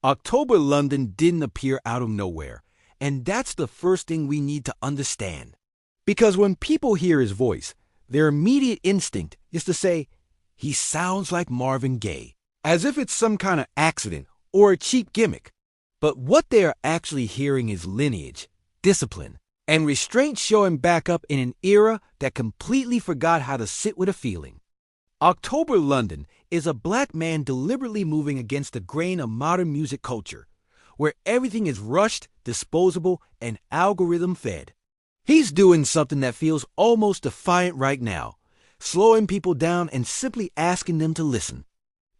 October London didn't appear out of nowhere, and that's the first thing we need to understand. Because when people hear his voice, their immediate instinct is to say, he sounds like Marvin Gaye, as if it's some kind of accident or a cheap gimmick. But what they are actually hearing is lineage, discipline, and restraint showing back up in an era that completely forgot how to sit with a feeling. October London is a black man deliberately moving against the grain of modern music culture, where everything is rushed, disposable, and algorithm-fed. He's doing something that feels almost defiant right now, slowing people down and simply asking them to listen.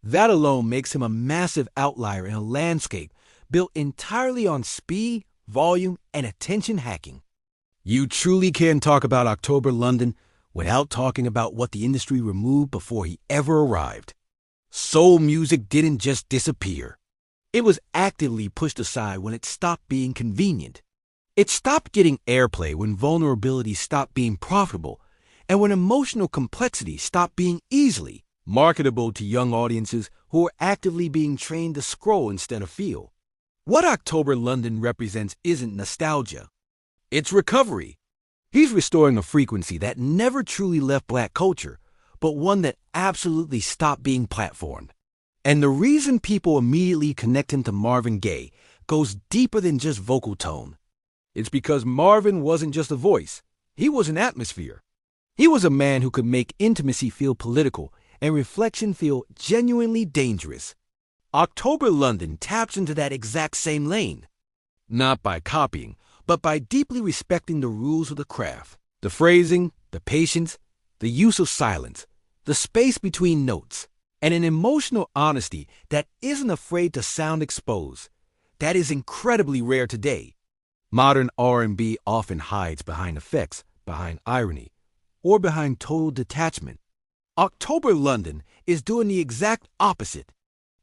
That alone makes him a massive outlier in a landscape built entirely on speed, volume, and attention hacking. You truly can't talk about October London without talking about what the industry removed before he ever arrived. Soul music didn't just disappear. It was actively pushed aside when it stopped being convenient. It stopped getting airplay when vulnerability stopped being profitable, and when emotional complexity stopped being easily marketable to young audiences who are actively being trained to scroll instead of feel. What October London represents isn't nostalgia. It's recovery. He's restoring a frequency that never truly left black culture, but one that absolutely stopped being platformed. And the reason people immediately connect him to Marvin Gaye goes deeper than just vocal tone. It's because Marvin wasn't just a voice. He was an atmosphere. He was a man who could make intimacy feel political and reflection feel genuinely dangerous. October London taps into that exact same lane, not by copying, but by deeply respecting the rules of the craft, the phrasing, the patience, the use of silence, the space between notes, and an emotional honesty that isn't afraid to sound exposed. That is incredibly rare today. Modern R&B often hides behind effects, behind irony, or behind total detachment. October London is doing the exact opposite.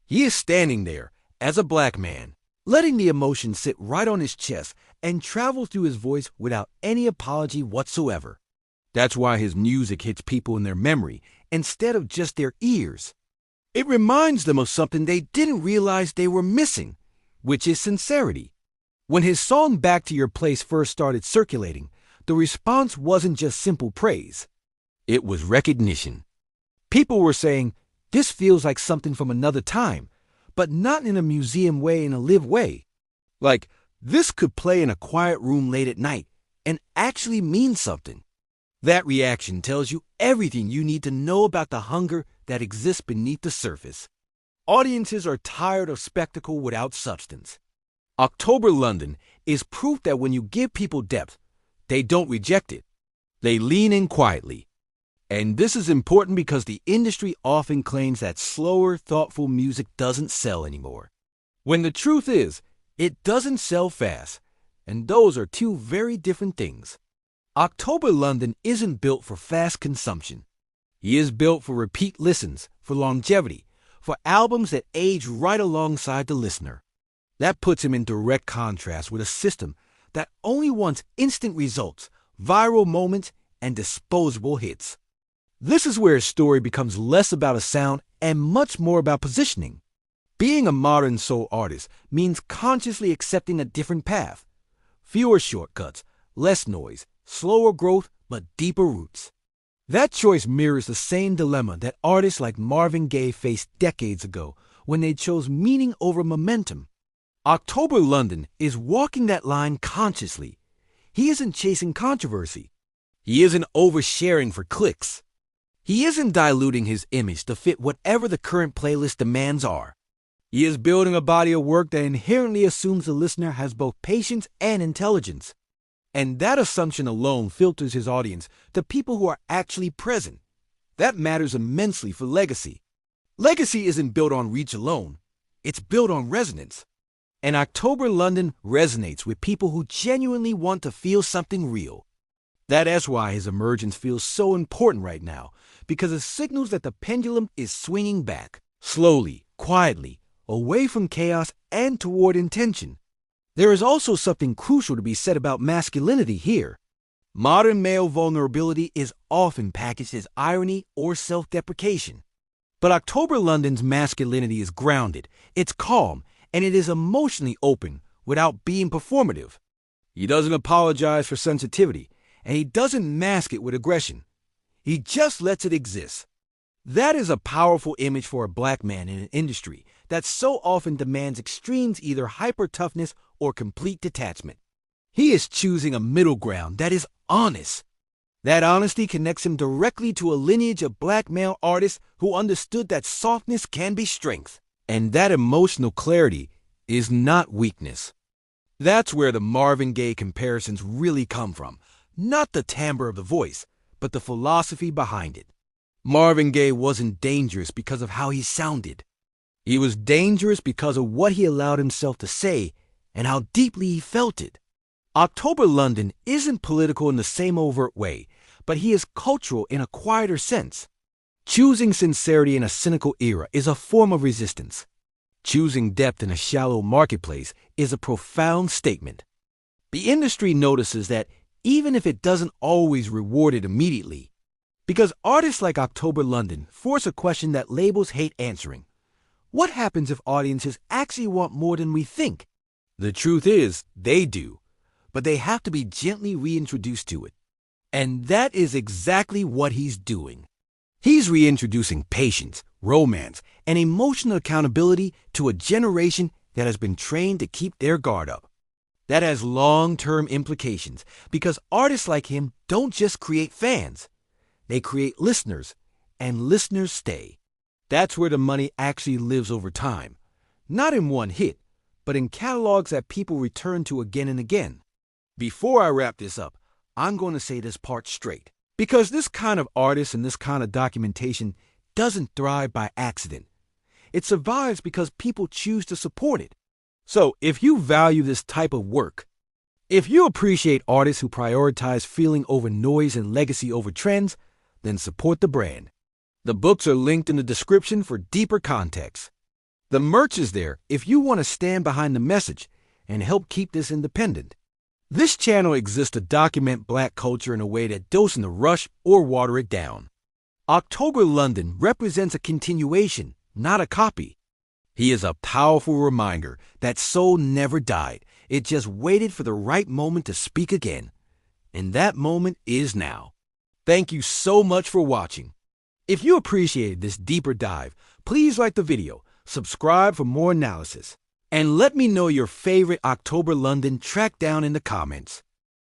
He is standing there, as a black man, letting the emotion sit right on his chest and travel through his voice without any apology whatsoever. That's why his music hits people in their memory instead of just their ears. It reminds them of something they didn't realize they were missing, which is sincerity. When his song Back to Your Place first started circulating, the response wasn't just simple praise. It was recognition. People were saying, this feels like something from another time, but not in a museum way, in a live way. Like, this could play in a quiet room late at night and actually mean something. That reaction tells you everything you need to know about the hunger that exists beneath the surface. Audiences are tired of spectacle without substance. October London is proof that when you give people depth, they don't reject it. They lean in quietly. And this is important because the industry often claims that slower, thoughtful music doesn't sell anymore. When the truth is, it doesn't sell fast, and those are two very different things. October London isn't built for fast consumption. He is built for repeat listens, for longevity, for albums that age right alongside the listener. That puts him in direct contrast with a system that only wants instant results, viral moments, and disposable hits. This is where a story becomes less about a sound and much more about positioning. Being a modern soul artist means consciously accepting a different path. Fewer shortcuts, less noise, slower growth, but deeper roots. That choice mirrors the same dilemma that artists like Marvin Gaye faced decades ago when they chose meaning over momentum. October London is walking that line consciously. He isn't chasing controversy. He isn't oversharing for clicks. He isn't diluting his image to fit whatever the current playlist demands are. He is building a body of work that inherently assumes the listener has both patience and intelligence. And that assumption alone filters his audience to people who are actually present. That matters immensely for legacy. Legacy isn't built on reach alone. It's built on resonance. And October London resonates with people who genuinely want to feel something real. That's why his emergence feels so important right now, because it signals that the pendulum is swinging back, slowly, quietly, away from chaos and toward intention. There is also something crucial to be said about masculinity here. Modern male vulnerability is often packaged as irony or self-deprecation. But October London's masculinity is grounded, it's calm, and it is emotionally open without being performative. He doesn't apologize for sensitivity, and he doesn't mask it with aggression. He just lets it exist. That is a powerful image for a black man in an industry that so often demands extremes, either hyper-toughness or complete detachment. He is choosing a middle ground that is honest. That honesty connects him directly to a lineage of black male artists who understood that softness can be strength, and that emotional clarity is not weakness. That's where the Marvin Gaye comparisons really come from, not the timbre of the voice, but the philosophy behind it. Marvin Gaye wasn't dangerous because of how he sounded. He was dangerous because of what he allowed himself to say and how deeply he felt it. October London isn't political in the same overt way, but he is cultural in a quieter sense. Choosing sincerity in a cynical era is a form of resistance. Choosing depth in a shallow marketplace is a profound statement. The industry notices that even if it doesn't always reward it immediately, because artists like October London force a question that labels hate answering. What happens if audiences actually want more than we think? The truth is, they do, but they have to be gently reintroduced to it. And that is exactly what he's doing. He's reintroducing patience, romance, and emotional accountability to a generation that has been trained to keep their guard up. That has long-term implications because artists like him don't just create fans. They create listeners, and listeners stay. That's where the money actually lives over time. Not in one hit, but in catalogs that people return to again and again. Before I wrap this up, I'm going to say this part straight. Because this kind of artist and this kind of documentation doesn't thrive by accident. It survives because people choose to support it. So if you value this type of work, if you appreciate artists who prioritize feeling over noise and legacy over trends, then support the brand. The books are linked in the description for deeper context. The merch is there if you want to stand behind the message and help keep this independent. This channel exists to document black culture in a way that doesn't rush or water it down. October London represents a continuation, not a copy. He is a powerful reminder that soul never died. It just waited for the right moment to speak again. And that moment is now. Thank you so much for watching. If you appreciated this deeper dive, please like the video, subscribe for more analysis, and let me know your favorite October London track down in the comments.